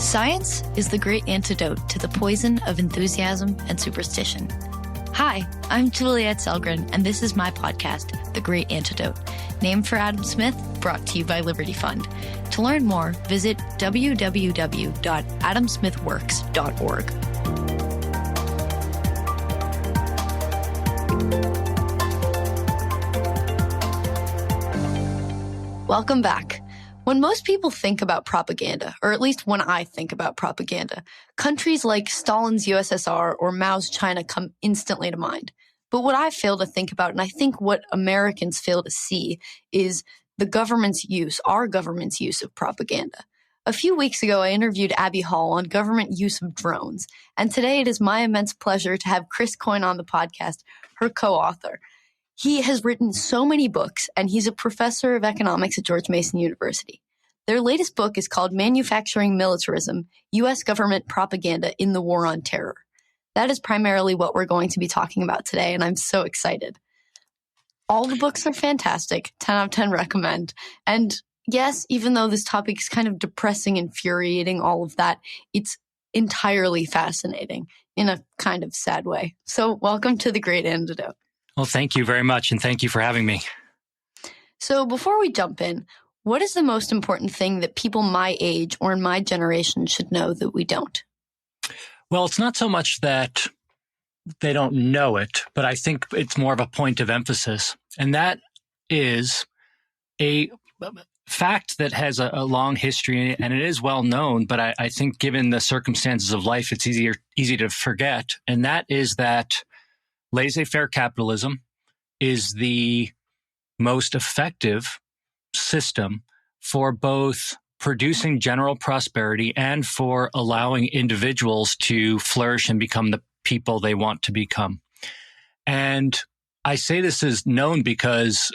Science is the great antidote to the poison of enthusiasm and superstition. Hi, I'm Juliette Selgren, and this is my podcast, The Great Antidote, named for Adam Smith, brought to you by Liberty Fund. To learn more, visit www.adamsmithworks.org. Welcome back. When most people think about propaganda, or at least when I think about propaganda, countries like Stalin's USSR or Mao's China come instantly to mind. But what I fail to think about, and I think what Americans fail to see, is the government's use, our government's use of propaganda. A few weeks ago, I interviewed Abigail Hall on government use of drones, and today it is my immense pleasure to have Coyne on the podcast, her co-author. He has written so many books, and he's a professor of economics at George Mason University. Their latest book is called Manufacturing Militarism, U.S. Government Propaganda in the War on Terror. That is primarily what we're going to be talking about today, and I'm so excited. All the books are fantastic, 10 out of 10 recommend. And yes, even though this topic is kind of depressing, infuriating, all of that, it's entirely fascinating in a kind of sad way. So welcome to The Great Antidote. Well, thank you very much, and thank you for having me. So before we jump in, what is the most important thing that people my age or in my generation should know that we don't? Well, it's not so much that they don't know it, but I think it's more of a point of emphasis. And that is a fact that has a long history, and it is well known, but I think given the circumstances of life, it's easy to forget. And that is that laissez-faire capitalism is the most effective system for both producing general prosperity and for allowing individuals to flourish and become the people they want to become. And I say this is known because,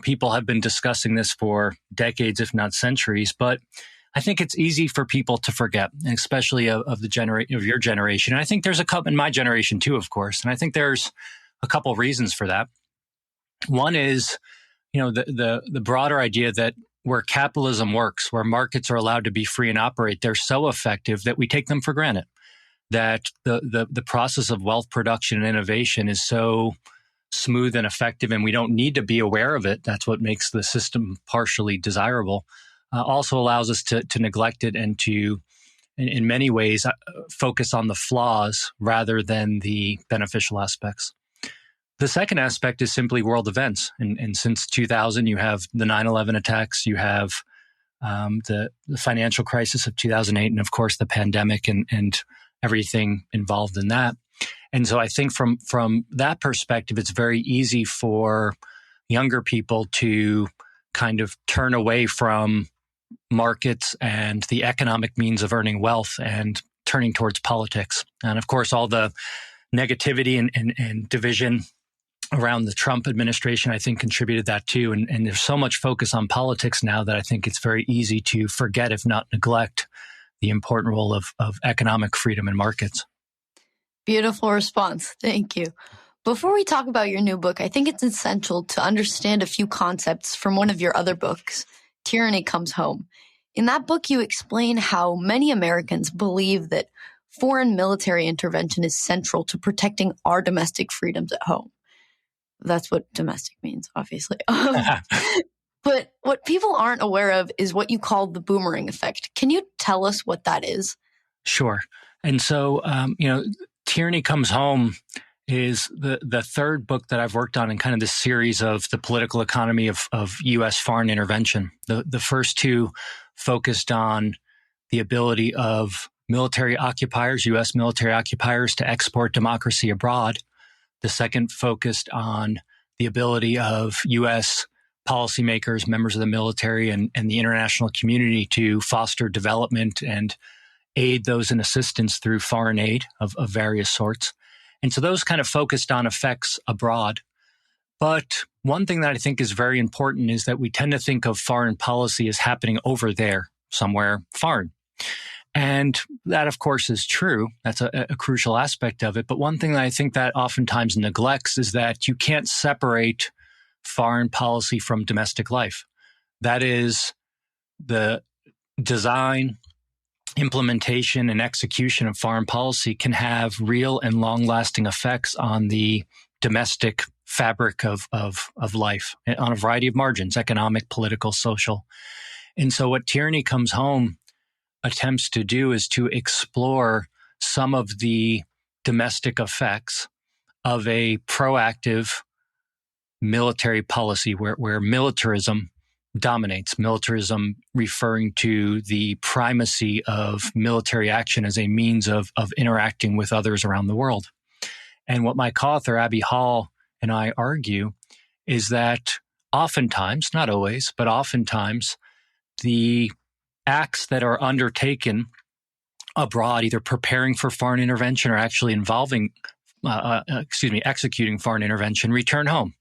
people have been discussing this for decades, if not centuries, but I think it's easy for people to forget, especially of your generation. And I think there's a couple in my generation too, of course. And I think there's a couple of reasons for that. One is, the broader idea that where capitalism works, where markets are allowed to be free and operate, they're so effective that we take them for granted. That the process of wealth production and innovation is so smooth and effective, and we don't need to be aware of it. That's what makes the system partially desirable. Also allows us to neglect it and to, in many ways, focus on the flaws rather than the beneficial aspects. The second aspect is simply world events. And since 2000, you have the 9/11 attacks, you have the financial crisis of 2008, and of course the pandemic and everything involved in that. And so I think from that perspective, it's very easy for younger people to kind of turn away from markets and the economic means of earning wealth and turning towards politics. And of course, all the negativity and division around the Trump administration, I think, contributed that too. And there's so much focus on politics now that I think it's very easy to forget, if not neglect, the important role of economic freedom in markets. Beautiful response. Thank you. Before we talk about your new book, I think it's essential to understand a few concepts from one of your other books, Tyranny Comes Home. In that book, you explain how many Americans believe that foreign military intervention is central to protecting our domestic freedoms at home. That's what domestic means, obviously. But what people aren't aware of is what you call the boomerang effect. Can you tell us what that is? Sure. And so, Tyranny Comes Home is the third book that I've worked on in kind of this series of the political economy of U.S. foreign intervention. The first two focused on the ability of military occupiers, U.S. military occupiers, to export democracy abroad. The second focused on the ability of U.S. policymakers, members of the military, and the international community to foster development and aid those in assistance through foreign aid of various sorts. And so those kind of focused on effects abroad. But one thing that I think is very important is that we tend to think of foreign policy as happening over there, somewhere foreign. And that, of course, is true. That's a crucial aspect of it. But one thing that I think that oftentimes neglects is that you can't separate foreign policy from domestic life. That is the design, implementation and execution of foreign policy can have real and long-lasting effects on the domestic fabric of life on a variety of margins, economic, political, social. And so what Tyranny Comes Home attempts to do is to explore some of the domestic effects of a proactive military policy where militarism dominates. Militarism referring to the primacy of military action as a means of interacting with others around the world. And what my co-author, Abby Hall, and I argue is that oftentimes, not always, but oftentimes, the acts that are undertaken abroad, either preparing for foreign intervention or actually executing foreign intervention, return home.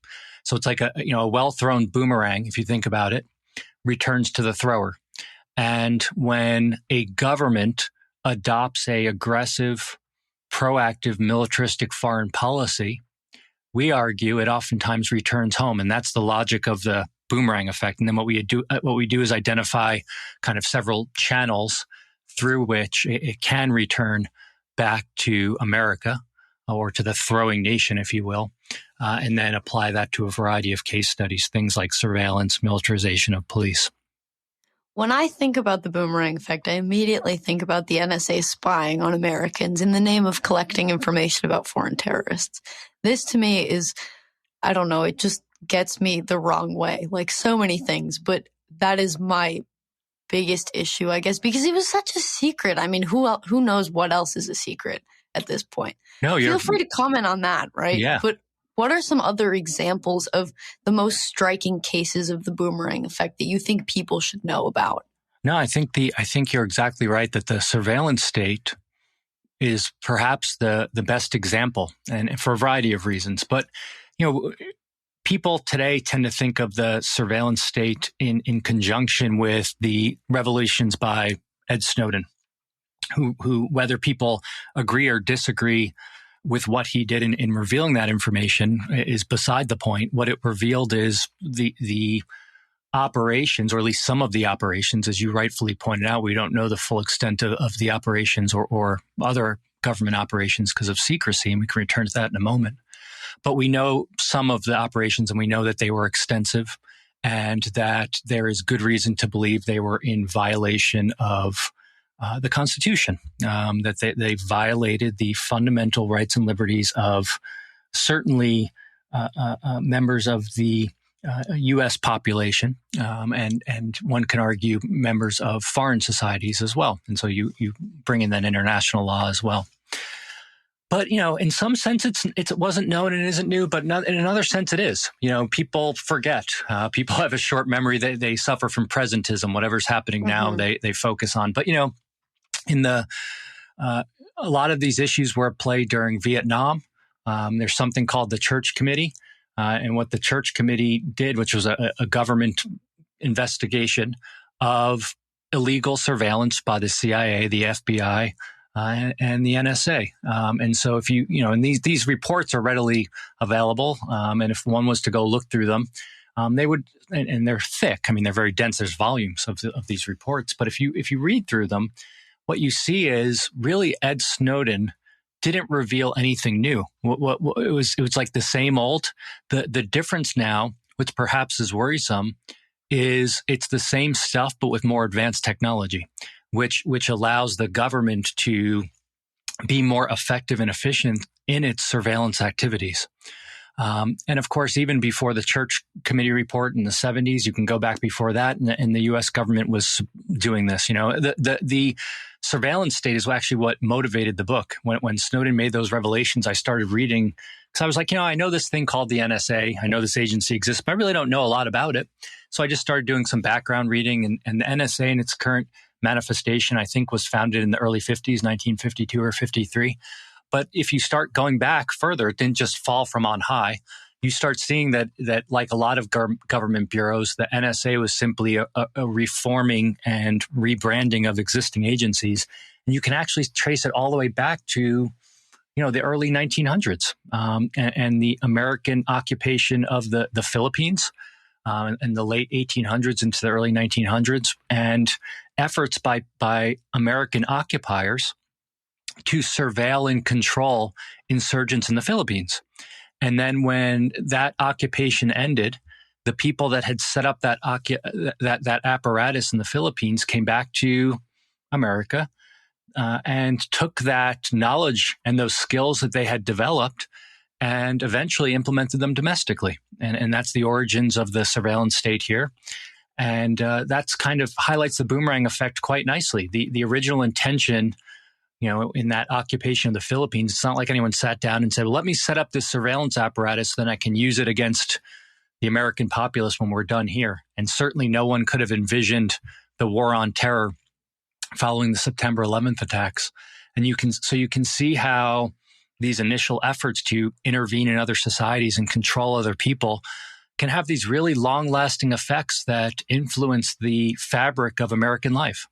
So it's like a well-thrown boomerang, if you think about it, returns to the thrower. And when a government adopts a aggressive, proactive, militaristic foreign policy, we argue it oftentimes returns home. And that's the logic of the boomerang effect. And then what we do is identify kind of several channels through which it can return back to America, or to the throwing nation, if you will, and then apply that to a variety of case studies, things like surveillance, militarization of police. When I think about the boomerang effect, I immediately think about the NSA spying on Americans in the name of collecting information about foreign terrorists. This to me is, I don't know, it just gets me the wrong way, like so many things, but that is my biggest issue, I guess, because it was such a secret. I mean, who knows what else is a secret at this point? No, feel free to comment on that, right? Yeah. But what are some other examples of the most striking cases of the boomerang effect that you think people should know about? No, I think you're exactly right that the surveillance state is perhaps the best example, and for a variety of reasons. But people today tend to think of the surveillance state in conjunction with the revelations by Ed Snowden, who whether people agree or disagree with what he did in revealing that information is beside the point. What it revealed is the operations, or at least some of the operations, as you rightfully pointed out. We don't know the full extent of the operations or other government operations because of secrecy, and we can return to that in a moment. But we know some of the operations, and we know that they were extensive, and that there is good reason to believe they were in violation of the Constitution, that they violated the fundamental rights and liberties of certainly members of the U.S. population, and one can argue members of foreign societies as well. And so you bring in that international law as well. But, in some sense, it wasn't known and it isn't new, but in another sense, it is. People forget. People have a short memory. They suffer from presentism. Whatever's happening now, they focus on. But, a lot of these issues were at play during Vietnam. There's something called the Church Committee. And what the Church Committee did, which was a government investigation of illegal surveillance by the CIA, the FBI, and the NSA. And so if and these reports are readily available. And if one was to go look through them, they would, and they're thick. I mean, they're very dense. There's volumes of these reports. But if you read through them, what you see is really Ed Snowden didn't reveal anything new. It was like the same old. The difference now, which perhaps is worrisome, is it's the same stuff but with more advanced technology, which allows the government to be more effective and efficient in its surveillance activities. And of course, even before the Church Committee report in the 70s, you can go back before that, and the U.S. government was doing this. The surveillance state is actually what motivated the book. When Snowden made those revelations, I started reading because I was like, I know this thing called the NSA. I know this agency exists, but I really don't know a lot about it. So I just started doing some background reading, and the NSA in its current manifestation, I think, was founded in the early 50s, 1952 or 53. But if you start going back further, it didn't just fall from on high. You start seeing that like a lot of government bureaus, the NSA was simply a reforming and rebranding of existing agencies. And you can actually trace it all the way back to, the early 1900s and the American occupation of the Philippines. in the late 1800s into the early 1900s, and efforts by American occupiers to surveil and control insurgents in the Philippines. And then when that occupation ended, the people that had set up that apparatus in the Philippines came back to America and took that knowledge and those skills that they had developed and eventually implemented them domestically. And that's the origins of the surveillance state here. And that's kind of highlights the boomerang effect quite nicely. The original intention, in that occupation of the Philippines, it's not like anyone sat down and said, well, let me set up this surveillance apparatus so then I can use it against the American populace when we're done here. And certainly no one could have envisioned the war on terror following the September 11th attacks. And you can see how these initial efforts to intervene in other societies and control other people can have these really long-lasting effects that influence the fabric of American life.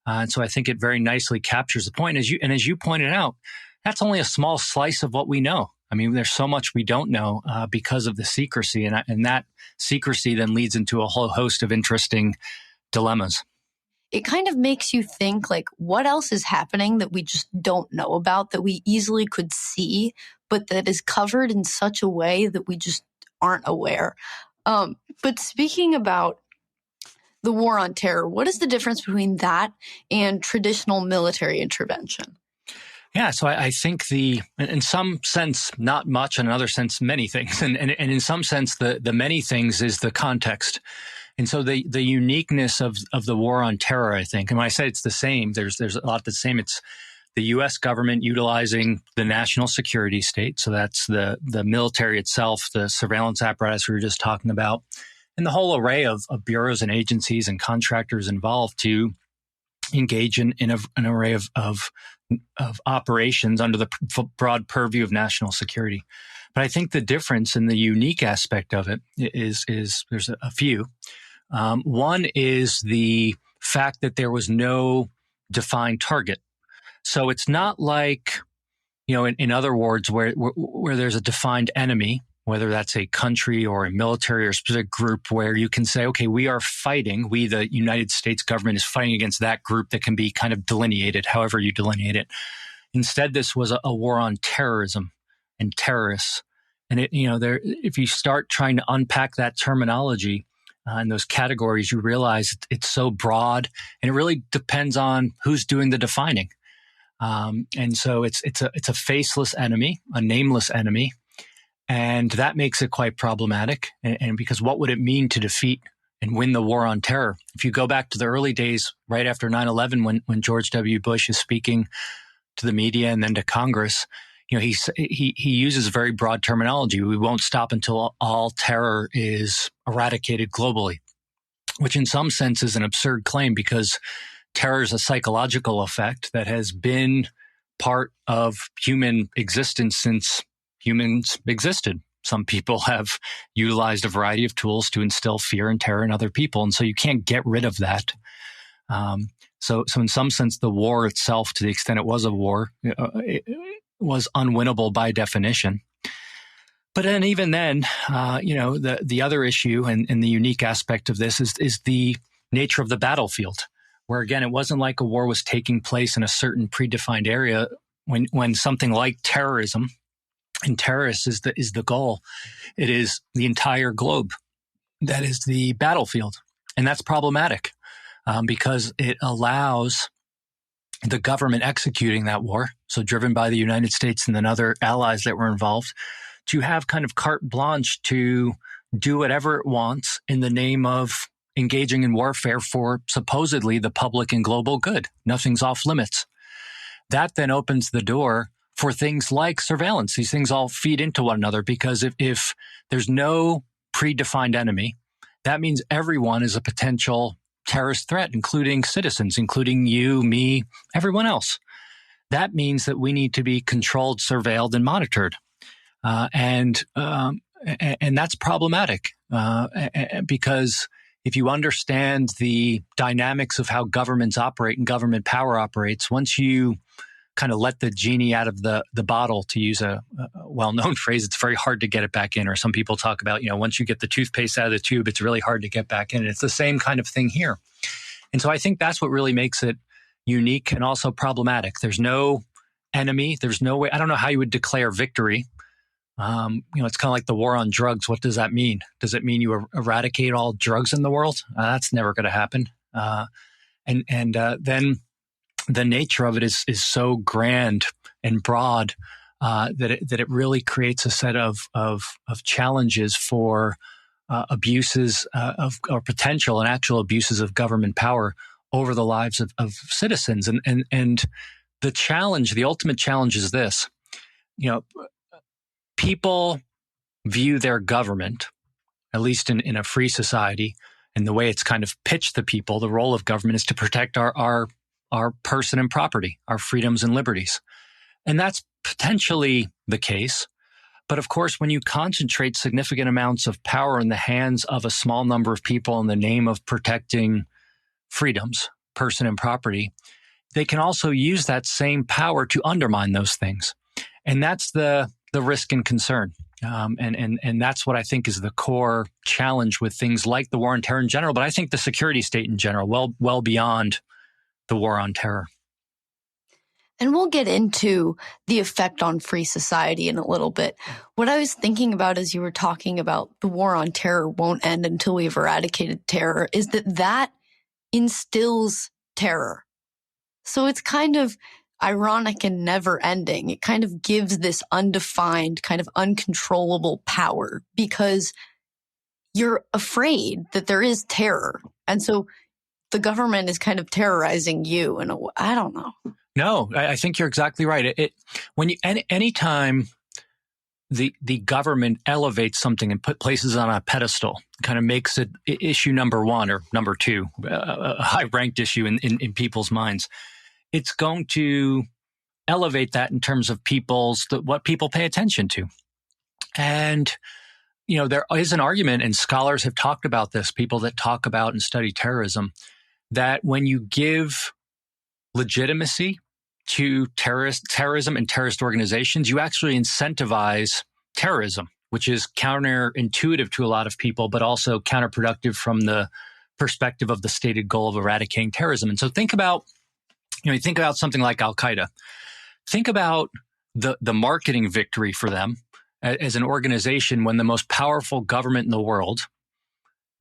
And so I think it very nicely captures the point. As you pointed out, that's only a small slice of what we know. I mean, there's so much we don't know because of the secrecy, and that secrecy then leads into a whole host of interesting dilemmas. It kind of makes you think, like, what else is happening that we just don't know about, that we easily could see, but that is covered in such a way that we just aren't aware. But speaking about the war on terror, what is the difference between that and traditional military intervention? Yeah, so I think in some sense, not much, in another sense, many things. And in some sense, the many things is the context. And so the uniqueness of the war on terror, I think, and when I say it's the same, there's a lot the same. It's the U.S. government utilizing the national security state. So that's the military itself, the surveillance apparatus we were just talking about, and the whole array of bureaus and agencies and contractors involved to engage in an array of operations under the broad purview of national security. But I think the difference and the unique aspect of it is there's a few. One is the fact that there was no defined target. So it's not like, in other words, where there's a defined enemy, whether that's a country or a military or a specific group, where you can say, okay, we are fighting, the United States government is fighting against that group that can be kind of delineated, however you delineate it. Instead, this was a war on terrorism and terrorists. And if you start trying to unpack that terminology and those categories, you realize it's so broad, and it really depends on who's doing the defining. And so it's a faceless enemy, a nameless enemy. And that makes it quite problematic. And because what would it mean to defeat and win the war on terror? If you go back to the early days, right after 9/11, when George W. Bush is speaking to the media and then to Congress, he uses very broad terminology. We won't stop until all terror is eradicated globally, which in some sense is an absurd claim, because terror is a psychological effect that has been part of human existence since humans existed. Some people have utilized a variety of tools to instill fear and terror in other people. And so you can't get rid of that. So in some sense, the war itself, to the extent it was a war, it was unwinnable by definition. But then even then, the other issue and the unique aspect of this is the nature of the battlefield, where, again, it wasn't like a war was taking place in a certain predefined area when something like terrorism, and terrorists is the goal. It is the entire globe that is the battlefield. And that's problematic because it allows the government executing that war, so driven by the United States and then other allies that were involved, to have kind of carte blanche to do whatever it wants in the name of engaging in warfare for supposedly the public and global good. Nothing's off limits. That then opens the door for things like surveillance. These things all feed into one another, because if there's no predefined enemy, that means everyone is a potential terrorist threat, including citizens, including you, me, everyone else. That means that we need to be controlled, surveilled, and monitored. And that's problematic because if you understand the dynamics of how governments operate and government power operates, once you kind of let the genie out of the bottle, to use a well-known phrase. It's very hard to get it back in. Or some people talk about, once you get the toothpaste out of the tube, it's really hard to get back in. And it's the same kind of thing here. And so I think that's what really makes it unique and also problematic. There's no enemy. There's no way. I don't know how you would declare victory. It's kind of like the war on drugs. What does that mean? Does it mean you eradicate all drugs in the world? That's never going to happen. And then the nature of it is so grand and broad that it really creates a set of challenges for abuses or potential and actual abuses of government power over the lives of citizens. And the challenge, the ultimate challenge, is this: people view their government, at least in a free society, and the way it's kind of pitched to people, the role of government is to protect our person and property, our freedoms and liberties. And that's potentially the case. But of course, when you concentrate significant amounts of power in the hands of a small number of people in the name of protecting freedoms, person and property, they can also use that same power to undermine those things. And that's the risk and concern. And that's what I think is the core challenge with things like the war on terror in general, but I think the security state in general, well beyond the war on terror. And we'll get into the effect on free society in a little bit. What I was thinking about as you were talking about the war on terror won't end until we've eradicated terror is that instills terror. So it's kind of ironic and never ending. It kind of gives this undefined, kind of uncontrollable power because you're afraid that there is terror. And so the government is kind of terrorizing you. And I don't know. No, I think you're exactly right. Anytime the government elevates something and places it on a pedestal, kind of makes it issue number one or number two, a high-ranked issue in people's minds, it's going to elevate that in terms of what people pay attention to. And, there is an argument, and scholars have talked about this, people that talk about and study terrorism, that when you give legitimacy to terrorism and terrorist organizations, you actually incentivize terrorism, which is counterintuitive to a lot of people, but also counterproductive from the perspective of the stated goal of eradicating terrorism. And so think about something like Al-Qaeda. Think about the marketing victory for them as an organization when the most powerful government in the world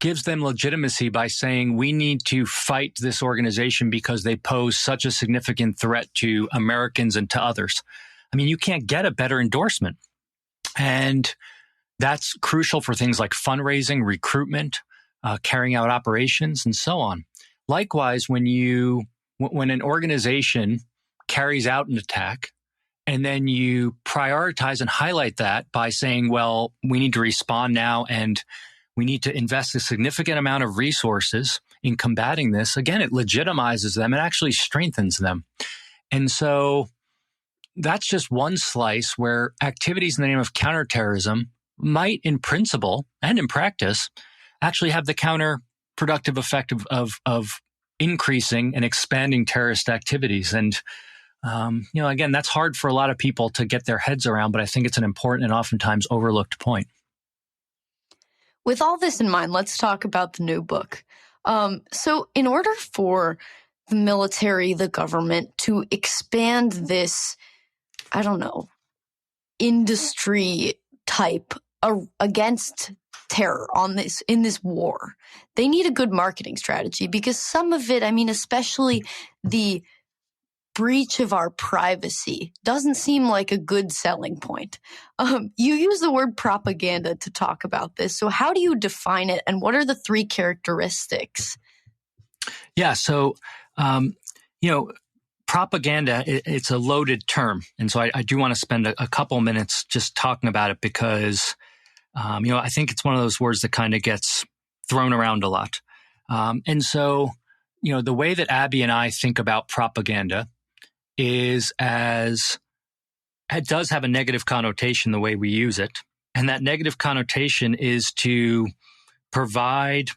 gives them legitimacy by saying, we need to fight this organization because they pose such a significant threat to Americans and to others. I mean, you can't get a better endorsement. And that's crucial for things like fundraising, recruitment, carrying out operations, and so on. Likewise, when an organization carries out an attack, and then you prioritize and highlight that by saying, well, we need to respond now and we need to invest a significant amount of resources in combating this. Again, it legitimizes them. It actually strengthens them. And so that's just one slice where activities in the name of counterterrorism might, in principle and in practice, actually have the counterproductive effect of increasing and expanding terrorist activities. And, again, that's hard for a lot of people to get their heads around, but I think it's an important and oftentimes overlooked point. With all this in mind, let's talk about the new book. So in order for the military, the government, to expand this, industry type against terror in this war, they need a good marketing strategy because some of it, especially the breach of our privacy doesn't seem like a good selling point. You use the word propaganda to talk about this. So how do you define it and what are the three characteristics? Yeah. So, propaganda, it's a loaded term. And so I do want to spend a couple minutes just talking about it because, I think it's one of those words that kind of gets thrown around a lot. And so, the way that Abby and I think about propaganda is it does have a negative connotation the way we use it. And that negative connotation is to provide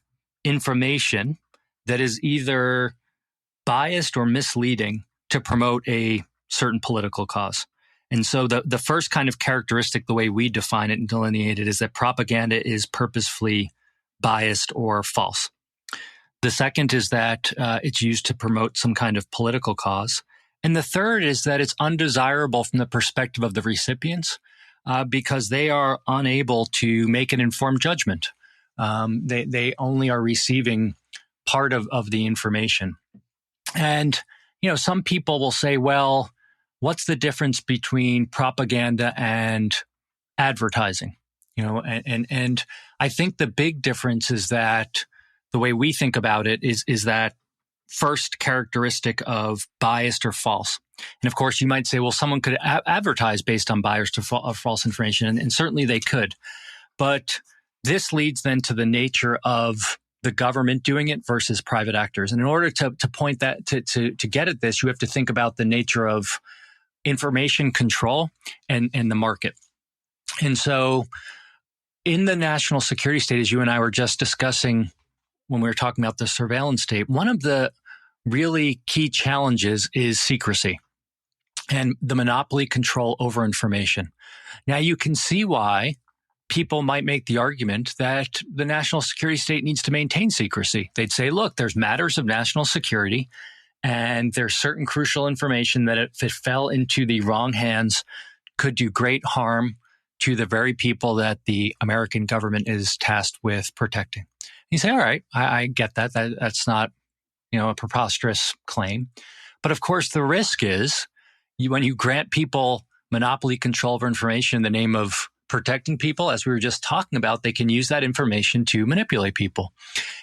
information that is either biased or misleading to promote a certain political cause. And so the first kind of characteristic, the way we define it and delineate it, is that propaganda is purposefully biased or false. The second is that it's used to promote some kind of political cause. And the third is that it's undesirable from the perspective of the recipients because they are unable to make an informed judgment. They only are receiving part of the information. And, some people will say, well, what's the difference between propaganda and advertising? And I think the big difference is that the way we think about it is that first characteristic of biased or false. And of course, you might say, well, someone could advertise based on biased or false information, and certainly they could. But this leads then to the nature of the government doing it versus private actors. And in order to point that, to get at this, you have to think about the nature of information control and the market. And so in the national security state, as you and I were just discussing when we were talking about the surveillance state, one of the really key challenges is secrecy and the monopoly control over information. Now, you can see why people might make the argument that the national security state needs to maintain secrecy. They'd say, look, there's matters of national security, and there's certain crucial information that if it fell into the wrong hands could do great harm to the very people that the American government is tasked with protecting. You say, all right, I get that. That's not, a preposterous claim. But of course, the risk is when you grant people monopoly control over information in the name of protecting people, as we were just talking about, they can use that information to manipulate people.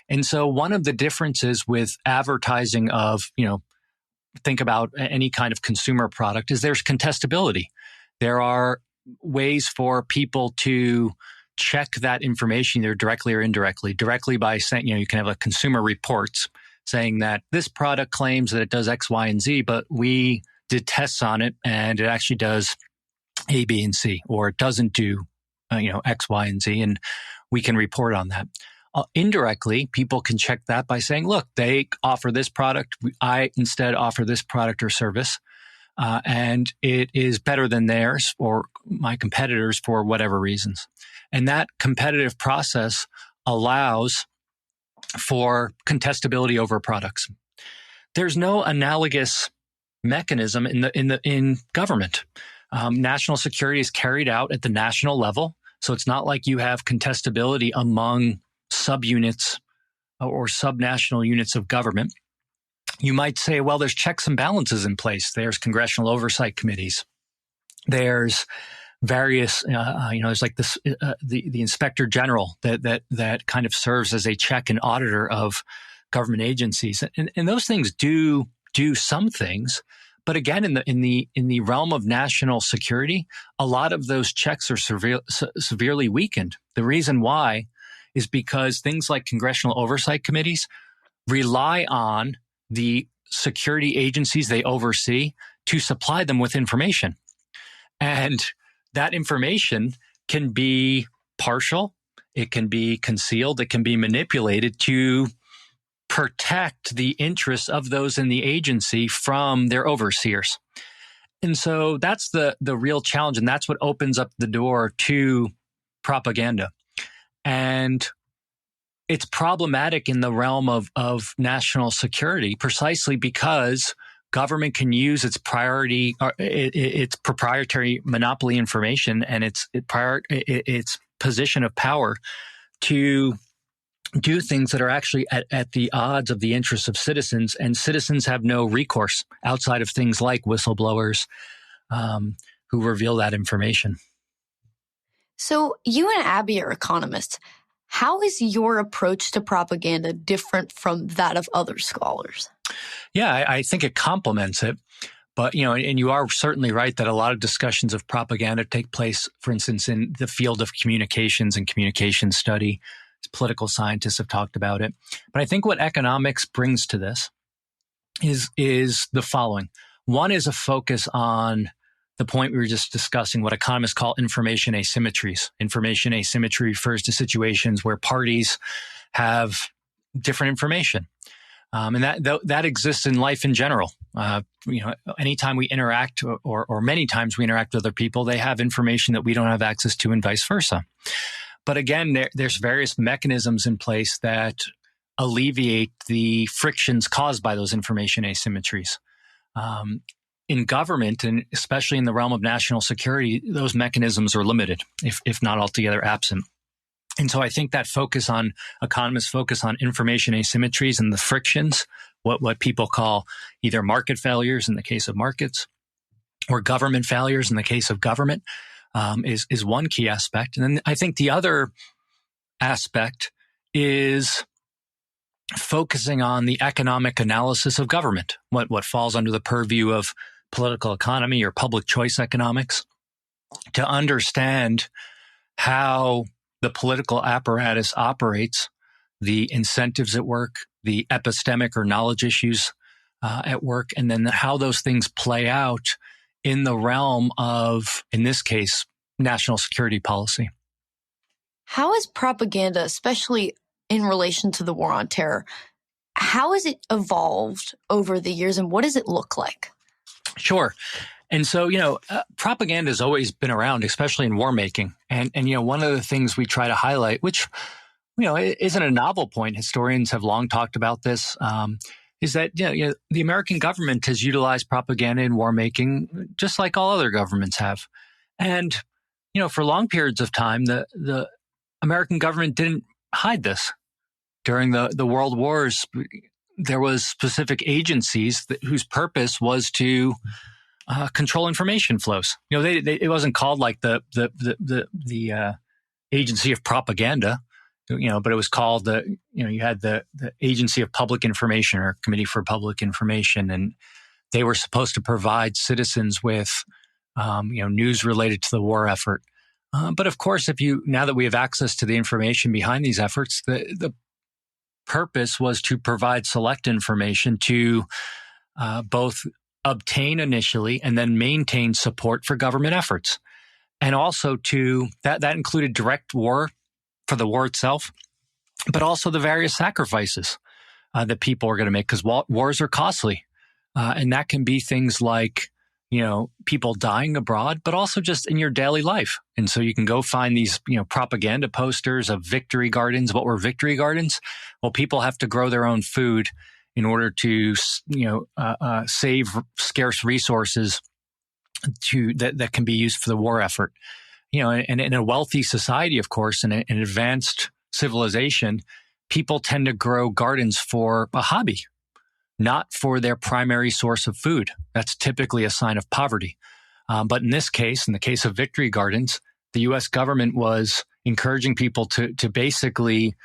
And so one of the differences with advertising of, think about any kind of consumer product is there's contestability. There are ways for people to check that information either directly or indirectly. Directly by saying, you can have a consumer reports saying that this product claims that it does X, Y, and Z, but we did tests on it and it actually does A, B, and C, or it doesn't do, X, Y, and Z, and we can report on that. Indirectly, people can check that by saying, look, they offer this product. I instead offer this product or service. And it is better than theirs or my competitors for whatever reasons. And that competitive process allows for contestability over products. There's no analogous mechanism in government. National security is carried out at the national level. So it's not like you have contestability among subunits or subnational units of government. You might say, well, there's checks and balances in place. There's congressional oversight committees. There's various, there's like this, the inspector general that kind of serves as a check and auditor of government agencies. And those things do some things. But again, in the realm of national security, a lot of those checks are severely weakened. The reason why is because things like congressional oversight committees rely on the security agencies they oversee to supply them with information. And that information can be partial, it can be concealed, it can be manipulated to protect the interests of those in the agency from their overseers. And so that's the real challenge, and that's what opens up the door to propaganda. And it's problematic in the realm of national security precisely because government can use its proprietary monopoly information and its position of power to do things that are actually at the odds of the interests of citizens, and citizens have no recourse outside of things like whistleblowers who reveal that information. So you and Abby are economists. How is your approach to propaganda different from that of other scholars? Yeah, I think it complements it. But, and you are certainly right that a lot of discussions of propaganda take place, for instance, in the field of communications and communication study. Political scientists have talked about it. But I think what economics brings to this is the following. One is a focus on the point we were just discussing, what economists call information asymmetries. Information asymmetry refers to situations where parties have different information. And that exists in life in general. Anytime we interact or many times we interact with other people, they have information that we don't have access to and vice versa. But again, there's various mechanisms in place that alleviate the frictions caused by those information asymmetries. In government, and especially in the realm of national security, those mechanisms are limited, if not altogether absent. And so I think that economists focus on information asymmetries and the frictions, what people call either market failures in the case of markets or government failures in the case of government, is one key aspect. And then I think the other aspect is focusing on the economic analysis of government, what falls under the purview of political economy or public choice economics, to understand how the political apparatus operates, the incentives at work, the epistemic or knowledge issues at work, and then how those things play out in the realm of, in this case, national security policy. How is propaganda, especially in relation to the war on terror, how has it evolved over the years, and what does it look like? Sure. And so, propaganda has always been around, especially in war making. And one of the things we try to highlight, which, isn't a novel point, historians have long talked about this, is that, the American government has utilized propaganda in war making, just like all other governments have. And, for long periods of time, the American government didn't hide this. During the world wars, there was specific agencies whose purpose was to control information flows. It wasn't called like the agency of propaganda, but it was called you had the Agency of Public Information or Committee for Public Information, and they were supposed to provide citizens with news related to the war effort. But of course, now that we have access to the information behind these efforts, the purpose was to provide select information to both obtain initially and then maintain support for government efforts. And also that included direct war for the war itself, but also the various sacrifices that people are going to make, because wars are costly. And that can be things like, people dying abroad, but also just in your daily life. And so you can go find these, propaganda posters of victory gardens. What were victory gardens? Well, people have to grow their own food in order to, save scarce resources that can be used for the war effort. And in a wealthy society, of course, in an advanced civilization, people tend to grow gardens for a hobby, not for their primary source of food. That's typically a sign of poverty. But in this case, in the case of victory gardens, the U.S. government was encouraging people to basically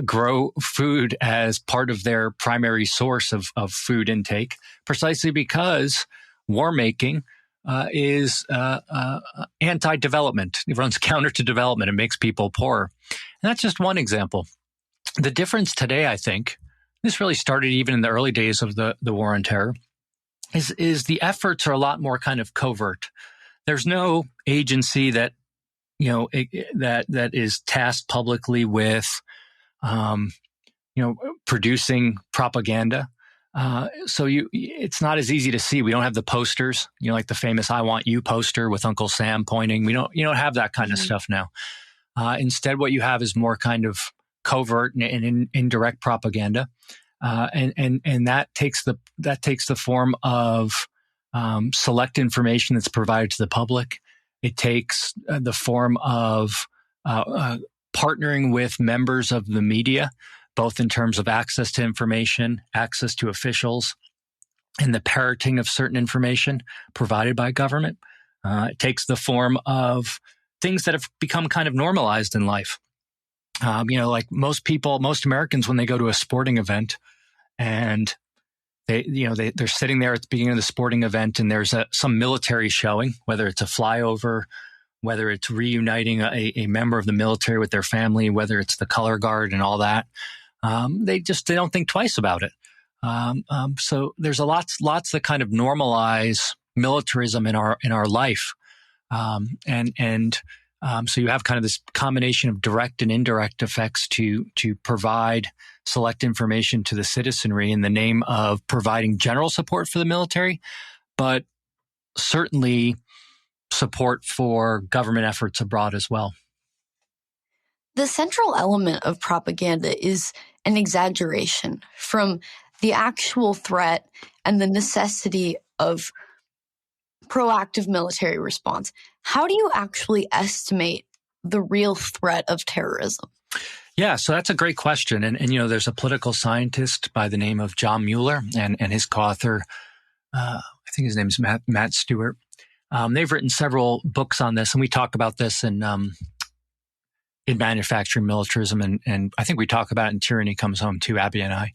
grow food as part of their primary source of food intake, precisely because war making is anti-development. It runs counter to development. It makes people poorer. And that's just one example. The difference today, I think, this really started even in the early days of the war on terror, is the efforts are a lot more kind of covert. There's no agency that that is tasked publicly with producing propaganda. So it's not as easy to see. We don't have the posters, like the famous "I Want You" poster with Uncle Sam pointing. You don't have that kind of stuff now. Instead, what you have is more kind of covert and indirect propaganda, and that takes the form of select information that's provided to the public. It takes the form of partnering with members of the media, both in terms of access to information, access to officials, and the parroting of certain information provided by government. It takes the form of things that have become kind of normalized in life. Like most Americans, when they go to a sporting event and they're sitting there at the beginning of the sporting event and there's some military showing, whether it's a flyover, whether it's reuniting a member of the military with their family, whether it's the color guard and all that. They don't think twice about it. So there's lots that kind of normalize militarism in our life. So you have kind of this combination of direct and indirect effects to provide select information to the citizenry in the name of providing general support for the military, but certainly support for government efforts abroad as well. The central element of propaganda is an exaggeration from the actual threat and the necessity of proactive military response. How do you actually estimate the real threat of terrorism? Yeah, so that's a great question. And there's a political scientist by the name of John Mueller and his co-author, I think his name is Matt Stewart. They've written several books on this, and we talk about this in Manufacturing Militarism, and I think we talk about it in Tyranny Comes Home too, Abby and I.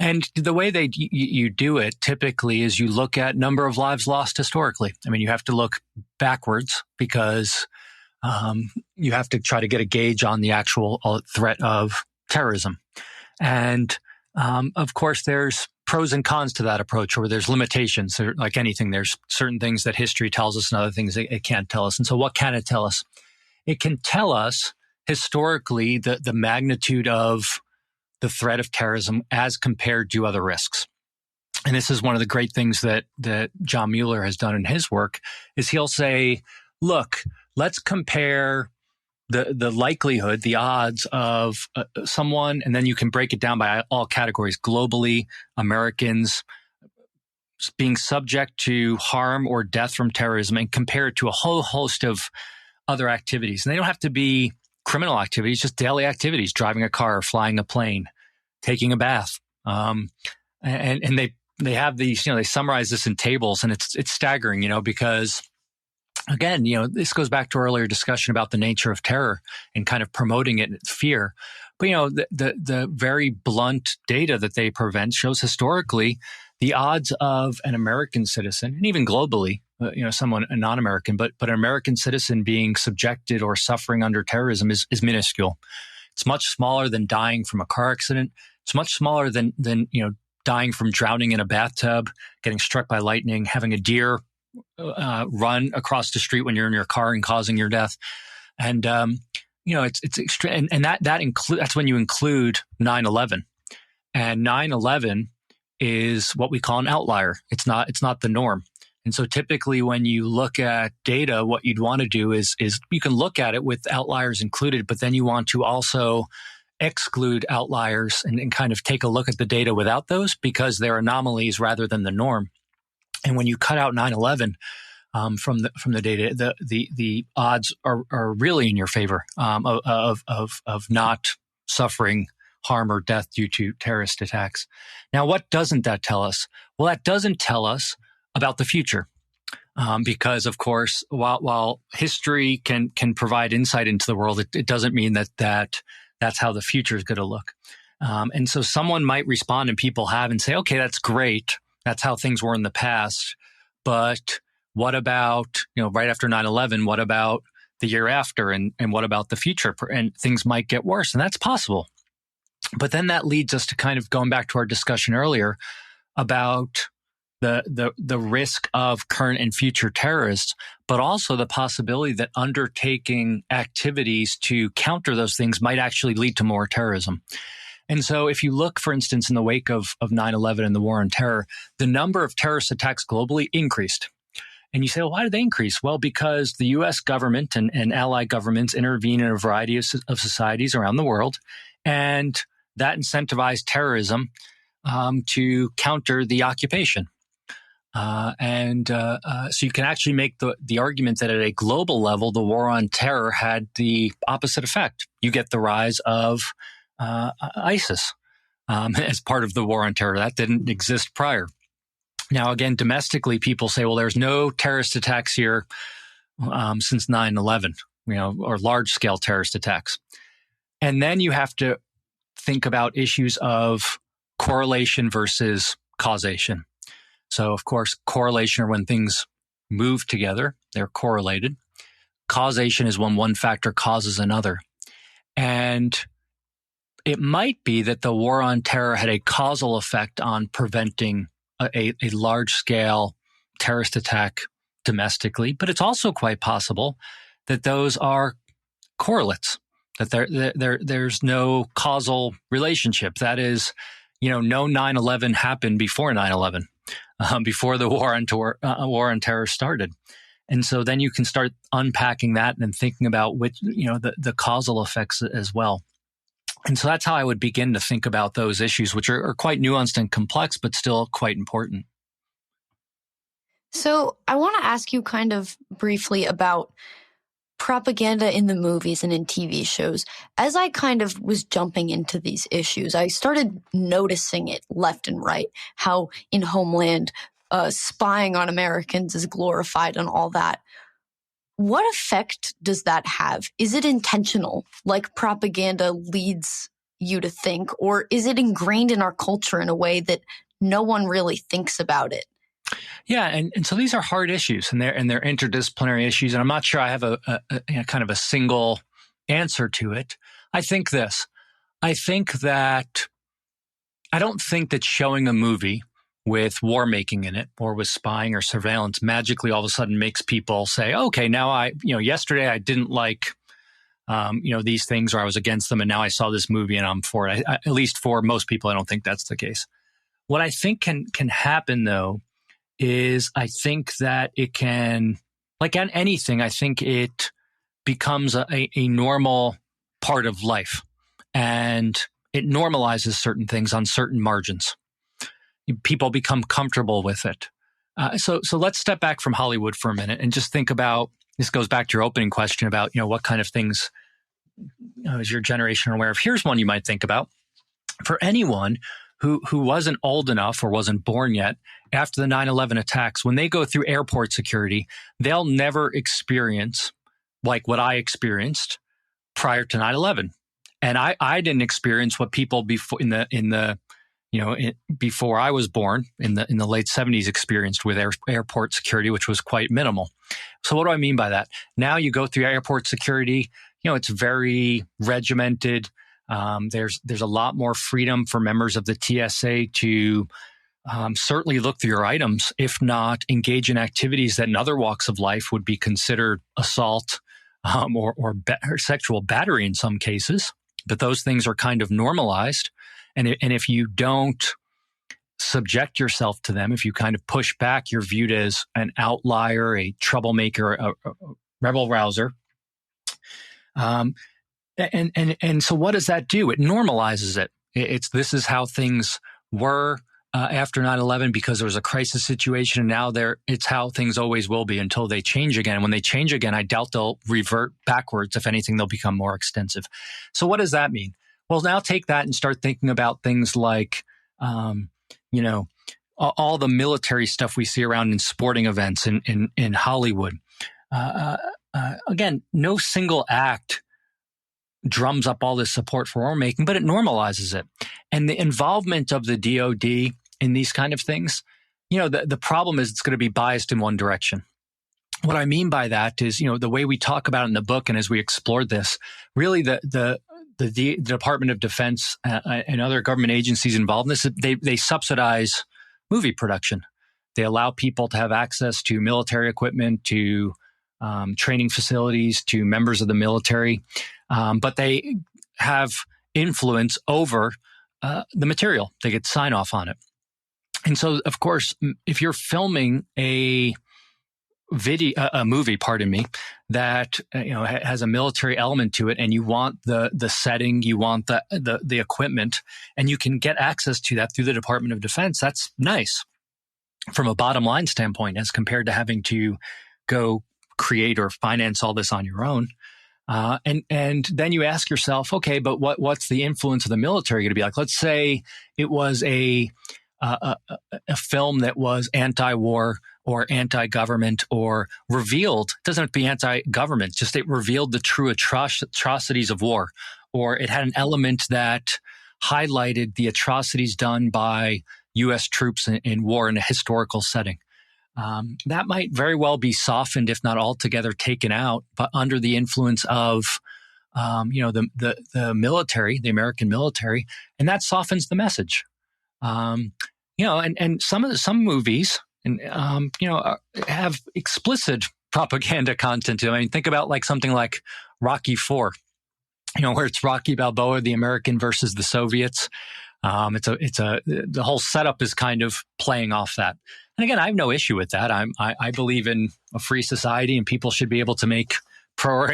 And the way you do it typically is you look at number of lives lost historically. I mean, you have to look backwards because you have to try to get a gauge on the actual threat of terrorism. And of course, there's pros and cons to that approach, or there's limitations. Like anything, there's certain things that history tells us and other things it can't tell us. And so what can it tell us? It can tell us historically the magnitude of the threat of terrorism as compared to other risks. And this is one of the great things that John Mueller has done in his work, is he'll say, look, let's compare the likelihood, the odds of someone, and then you can break it down by all categories, globally, Americans being subject to harm or death from terrorism, and compare it to a whole host of other activities. And they don't have to be criminal activities, just daily activities, driving a car, flying a plane, taking a bath. And they have these, they summarize this in tables, and it's staggering, because again, this goes back to our earlier discussion about the nature of terror and kind of promoting it, fear. But, the very blunt data that they prevent shows historically the odds of an American citizen, and even globally, someone, a non-American, but an American citizen being subjected or suffering under terrorism is minuscule. It's much smaller than dying from a car accident. It's much smaller than dying from drowning in a bathtub, getting struck by lightning, having a deer run across the street when you're in your car and causing your death. And, it's extreme. And that's when you include 9/11. And 9/11 is what we call an outlier. It's not the norm. And so typically when you look at data, what you'd want to do is you can look at it with outliers included, but then you want to also exclude outliers and kind of take a look at the data without those, because they're anomalies rather than the norm. And when you cut out 9/11 from the data, the odds are really in your favor of not suffering harm or death due to terrorist attacks. Now, what doesn't that tell us? Well, that doesn't tell us about the future, because of course, while history can provide insight into the world, it doesn't mean that's how the future is going to look. And so someone might respond, and people have, and say, okay, that's great. That's how things were in the past. But what about, right after 9/11, what about the year after? And what about the future? And things might get worse. And that's possible. But then that leads us to kind of going back to our discussion earlier about the risk of current and future terrorists, but also the possibility that undertaking activities to counter those things might actually lead to more terrorism. And so if you look, for instance, in the wake of 9/11 and the war on terror, the number of terrorist attacks globally increased. And you say, well, why did they increase? Well, because the U.S. government and allied governments intervene in a variety of societies around the world, and that incentivized terrorism to counter the occupation. So you can actually make the argument that at a global level, the war on terror had the opposite effect. You get the rise of ISIS as part of the war on terror. That didn't exist prior. Now, again, domestically, people say, well, there's no terrorist attacks here since 9/11, or large-scale terrorist attacks. And then you have to think about issues of correlation versus causation. So, of course, correlation are when things move together. They're correlated. Causation is when one factor causes another. And it might be that the war on terror had a causal effect on preventing a large-scale terrorist attack domestically, but it's also quite possible that those are correlates. that there's no causal relationship. That is, no 9/11 happened before 9/11, before the war on terror started. And so then you can start unpacking that and thinking about which, the causal effects as well. And so that's how I would begin to think about those issues, which are quite nuanced and complex, but still quite important. So I want to ask you kind of briefly about propaganda in the movies and in TV shows. As I kind of was jumping into these issues, I started noticing it left and right, how in Homeland, spying on Americans is glorified and all that. What effect does that have? Is it intentional, like propaganda leads you to think, or is it ingrained in our culture in a way that no one really thinks about it? Yeah, and so these are hard issues, and they're interdisciplinary issues, and I'm not sure I have a kind of a single answer to it. I think this. I don't think that showing a movie with war making in it or with spying or surveillance magically all of a sudden makes people say, okay, now yesterday I didn't like, these things, or I was against them, and now I saw this movie and I'm for it. At least for most people, I don't think that's the case. What I think can happen though is I think that it can, like anything, I think it becomes a normal part of life, and it normalizes certain things on certain margins. People become comfortable with it. So let's step back from Hollywood for a minute and just think about, this goes back to your opening question about, what kind of things is your generation aware of? Here's one you might think about. For anyone who wasn't old enough or wasn't born yet after the 9/11 attacks, when they go through airport security, they'll never experience like what I experienced prior to 9/11. And I didn't experience what people before before I was born in the late 70s experienced with airport security, which was quite minimal. So what do I mean by that? Now you go through airport security, it's very regimented. There's a lot more freedom for members of the TSA to certainly look through your items, if not engage in activities that in other walks of life would be considered assault or sexual battery in some cases. But those things are kind of normalized. And if you don't subject yourself to them, if you kind of push back, you're viewed as an outlier, a troublemaker, a rebel rouser. And so what does that do? It normalizes it. This is how things were after 9/11 because there was a crisis situation, and now it's how things always will be until they change again. When they change again, I doubt they'll revert backwards. If anything, they'll become more extensive. So what does that mean? Well, now take that and start thinking about things like, all the military stuff we see around in sporting events in Hollywood. Again, no single act drums up all this support for war making, but it normalizes it. And the involvement of the DoD in these kind of things, the problem is it's going to be biased in one direction. What I mean by that is, the way we talk about it in the book and as we explored this, really the Department of Defense and other government agencies involved in this, they subsidize movie production. They allow people to have access to military equipment, to training facilities, to members of the military, but they have influence over the material. They get sign off on it. And so, of course, if you're filming a movie, that has a military element to it, and you want the setting, you want the equipment, and you can get access to that through the Department of Defense, that's nice from a bottom line standpoint, as compared to having to go create or finance all this on your own. And then you ask yourself, okay, but what's the influence of the military going to be like? Let's say it was a film that was anti-war or anti-government, or revealed, it doesn't have to be anti-government, just it revealed the true atrocities of war, or it had an element that highlighted the atrocities done by U.S. troops in war in a historical setting. That might very well be softened, if not altogether taken out, but under the influence of, the military, the American military, and that softens the message. And some movies, have explicit propaganda content to them. I mean, think about like something like Rocky IV. where it's Rocky Balboa, the American versus the Soviets. The whole setup is kind of playing off that. And again, I have no issue with that. I believe in a free society, and people should be able to make pro or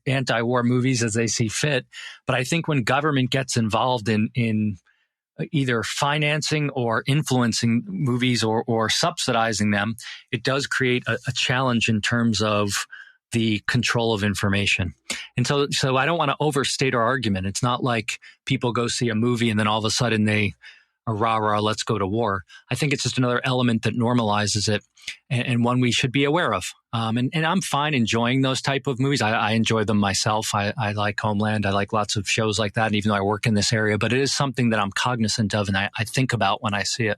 anti-war movies as they see fit. But I think when government gets involved in either financing or influencing movies or subsidizing them, it does create a challenge in terms of the control of information. And so I don't want to overstate our argument. It's not like people go see a movie and then all of a sudden they are rah, let's go to war. I think it's just another element that normalizes it, and one we should be aware of. And I'm fine enjoying those type of movies. I enjoy them myself. I like Homeland. I like lots of shows like that, and even though I work in this area, but it is something that I'm cognizant of and I think about when I see it.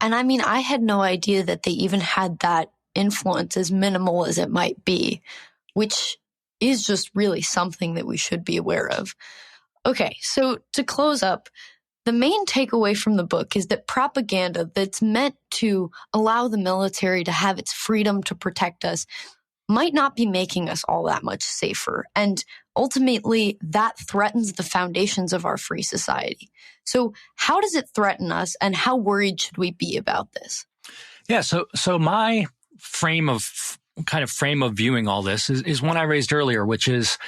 And I mean, I had no idea that they even had that influence, as minimal as it might be, which is just really something that we should be aware of. Okay, so to close up, the main takeaway from the book is that propaganda that's meant to allow the military to have its freedom to protect us might not be making us all that much safer. And ultimately, that threatens the foundations of our free society. So how does it threaten us, and how worried should we be about this? Yeah, so my frame of viewing all this is one I raised earlier, which is,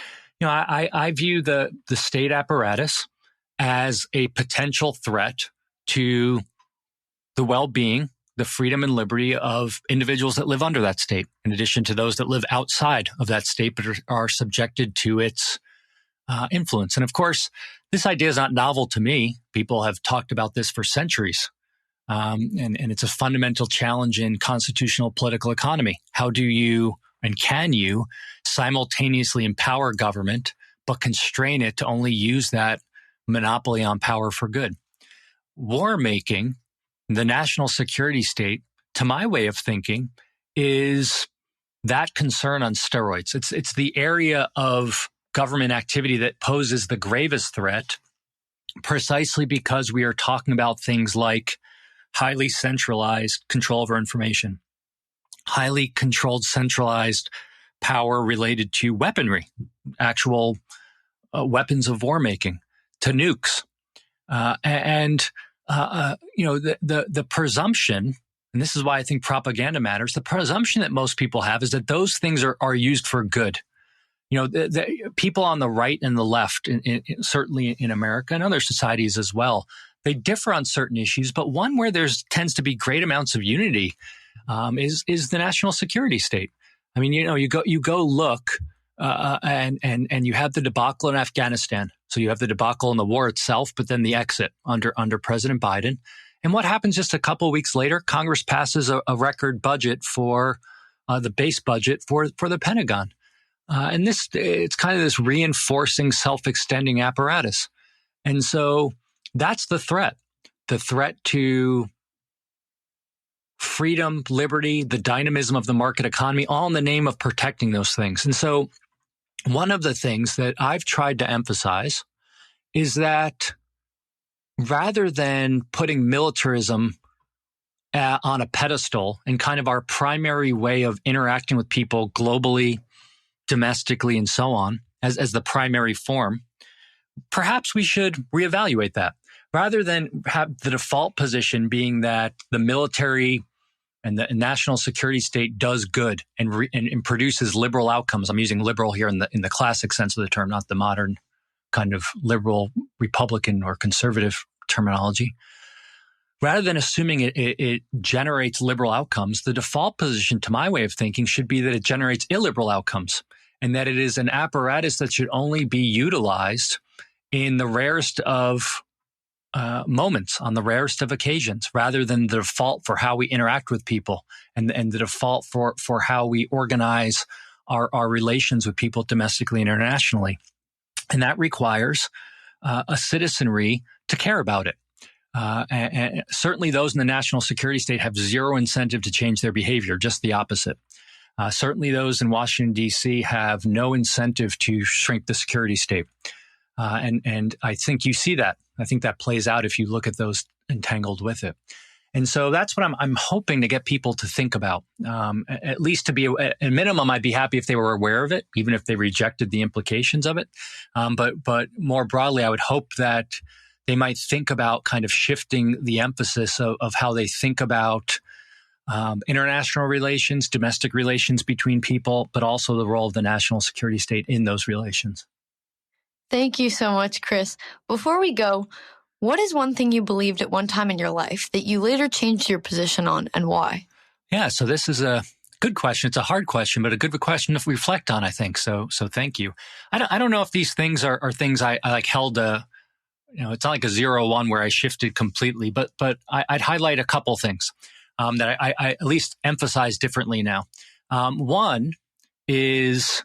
I view the state apparatus as a potential threat to the well-being, the freedom and liberty of individuals that live under that state, in addition to those that live outside of that state but are subjected to its influence. And of course, this idea is not novel to me. People have talked about this for centuries. And it's a fundamental challenge in constitutional political economy. How do you and can you simultaneously empower government, but constrain it to only use that monopoly on power for good? War making, the national security state, to my way of thinking, is that concern on steroids. It's the area of government activity that poses the gravest threat, precisely because we are talking about things like highly centralized control of our information, highly controlled, centralized power related to weaponry, actual weapons of war making, to nukes. The presumption, and this is why I think propaganda matters, the presumption that most people have is that those things are used for good. The people on the right and the left, certainly in America and other societies as well, they differ on certain issues, but one where tends to be great amounts of unity is the national security state. I mean, you go look, and you have the debacle in Afghanistan. So you have the debacle in the war itself, but then the exit under President Biden. And what happens just a couple of weeks later? Congress passes a record budget for the base budget for the Pentagon. And it's kind of this reinforcing, self-extending apparatus. And so that's the threat to freedom, liberty, the dynamism of the market economy, all in the name of protecting those things. And so one of the things that I've tried to emphasize is that rather than putting militarism on a pedestal and kind of our primary way of interacting with people globally, domestically, and so on as the primary form, perhaps we should reevaluate that. Rather than have the default position being that the military and the national security state does good and produces liberal outcomes. I'm using liberal here in the classic sense of the term, not the modern kind of liberal Republican or conservative terminology. Rather than assuming it generates liberal outcomes, the default position, to my way of thinking, should be that it generates illiberal outcomes, and that it is an apparatus that should only be utilized in the rarest of moments, on the rarest of occasions, rather than the default for how we interact with people and the default for how we organize our relations with people domestically and internationally. And that requires a citizenry to care about it. And certainly those in the national security state have zero incentive to change their behavior, just the opposite. Certainly those in Washington, D.C. have no incentive to shrink the security state. And I think you see that. I think that plays out if you look at those entangled with it. And so that's what I'm hoping to get people to think about. At least to be, at minimum, I'd be happy if they were aware of it, even if they rejected the implications of it. But more broadly, I would hope that they might think about kind of shifting the emphasis of how they think about international relations, domestic relations between people, but also the role of the national security state in those relations. Thank you so much, Chris. Before we go, what is one thing you believed at one time in your life that you later changed your position on, and why? Yeah, so this is a good question. It's a hard question, but a good question to reflect on, I think. So thank you. I don't know if these things are things I like held it's not like a 0-1 where I shifted completely, but I'd highlight a couple things that I at least emphasize differently now. One is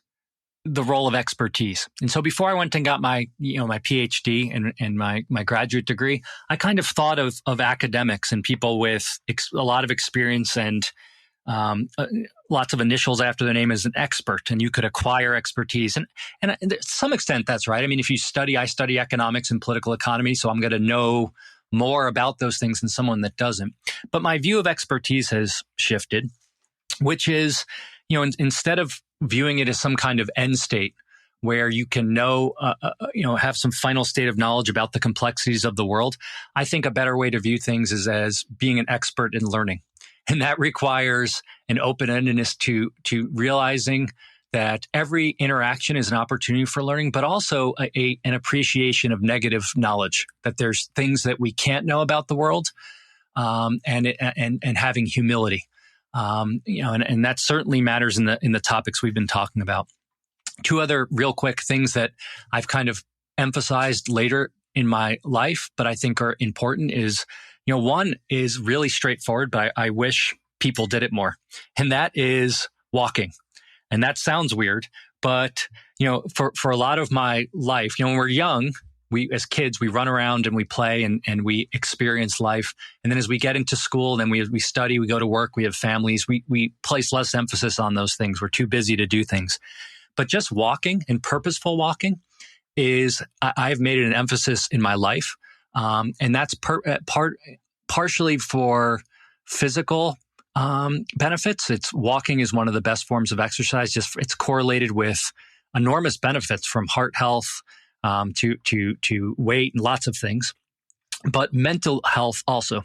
the role of expertise. And so before I went and got my PhD and my graduate degree, I kind of thought of academics and people with a lot of experience and lots of initials after their name as an expert, and you could acquire expertise. And to some extent, that's right. I mean, I study economics and political economy, so I'm going to know more about those things than someone that doesn't. But my view of expertise has shifted, which is, instead of viewing it as some kind of end state where you can have some final state of knowledge about the complexities of the world, I think a better way to view things is as being an expert in learning. And that requires an open-endedness to realizing that every interaction is an opportunity for learning, but also an appreciation of negative knowledge, that there's things that we can't know about the world, and having humility. And that certainly matters in the topics we've been talking about. Two other real quick things that I've kind of emphasized later in my life, but I think are important is, one is really straightforward, but I wish people did it more. And that is walking. And that sounds weird, but, for a lot of my life, when we're young, as kids, we run around and we play and we experience life. And then as we get into school, then we study, we go to work, we have families, we place less emphasis on those things. We're too busy to do things. But just walking and purposeful walking I've made it an emphasis in my life. And that's partially for physical benefits. Walking is one of the best forms of exercise. It's correlated with enormous benefits from heart health, to weight and lots of things, but mental health also.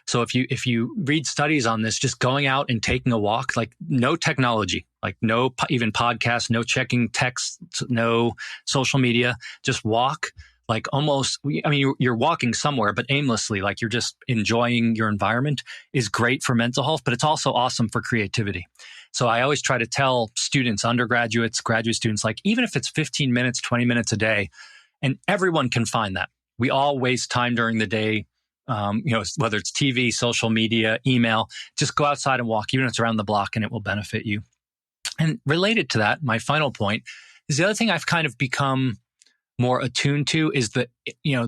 So if you read studies on this, just going out and taking a walk, like no technology, like no even podcasts, no checking texts, no social media, just walk. Like you're walking somewhere, but aimlessly, like you're just enjoying your environment, is great for mental health, but it's also awesome for creativity. So I always try to tell students, undergraduates, graduate students, like even if it's 15 minutes, 20 minutes a day, and everyone can find that. We all waste time during the day, whether it's TV, social media, email, just go outside and walk, even if it's around the block, and it will benefit you. And related to that, my final point is the other thing I've kind of become more attuned to is the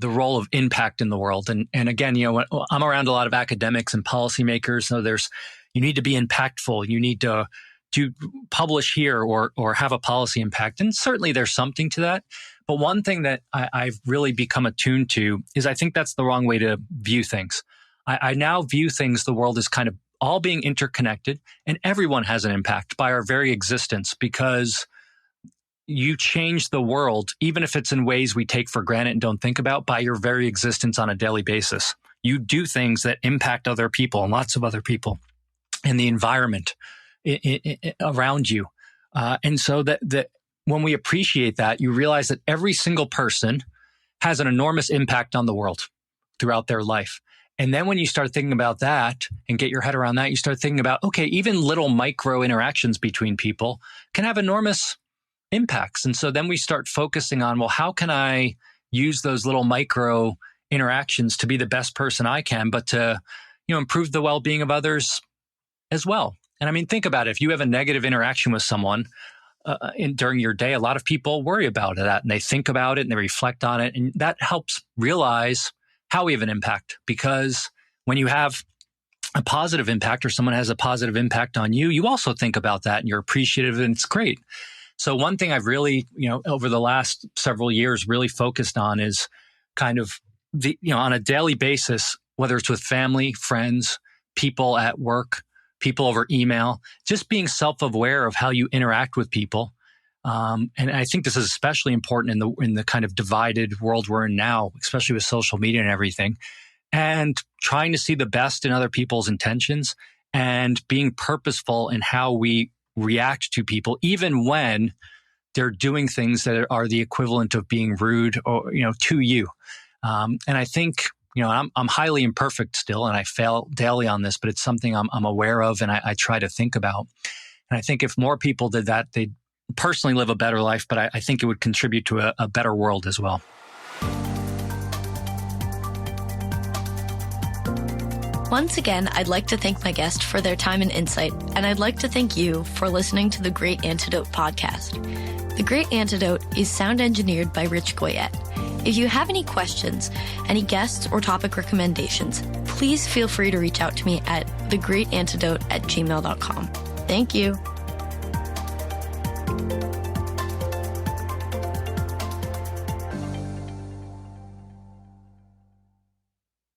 role of impact in the world. And again, I'm around a lot of academics and policymakers. So you need to be impactful. You need to publish here or have a policy impact. And certainly there's something to that. But one thing that I've really become attuned to is I think that's the wrong way to view things. I now view things, the world is kind of all being interconnected, and everyone has an impact by our very existence, because you change the world, even if it's in ways we take for granted and don't think about, by your very existence on a daily basis. You do things that impact other people and lots of other people and the environment around you. And so that when we appreciate that, you realize that every single person has an enormous impact on the world throughout their life. And then when you start thinking about that and get your head around that, you start thinking about, okay, even little micro interactions between people can have enormous impacts. And so then we start focusing on, well, how can I use those little micro interactions to be the best person I can, but to, improve the well-being of others as well. And I mean, think about it. If you have a negative interaction with someone during your day, a lot of people worry about that and they think about it and they reflect on it. And that helps realize how we have an impact, because when you have a positive impact or someone has a positive impact on you, you also think about that and you're appreciative, and it's great. So one thing I've really, over the last several years really focused on is kind of on a daily basis, whether it's with family, friends, people at work, people over email, just being self-aware of how you interact with people. And I think this is especially important in the kind of divided world we're in now, especially with social media and everything, and trying to see the best in other people's intentions and being purposeful in how we react to people, even when they're doing things that are the equivalent of being rude or, to you. And I think, I'm highly imperfect still, and I fail daily on this, but it's something I'm aware of and I try to think about. And I think if more people did that, they'd personally live a better life, but I think it would contribute to a better world as well. Once again, I'd like to thank my guest for their time and insight, and I'd like to thank you for listening to the Great Antidote podcast. The Great Antidote is sound engineered by Rich Goyette. If you have any questions, any guests or topic recommendations, please feel free to reach out to me at thegreatantidote@gmail.com. Thank you.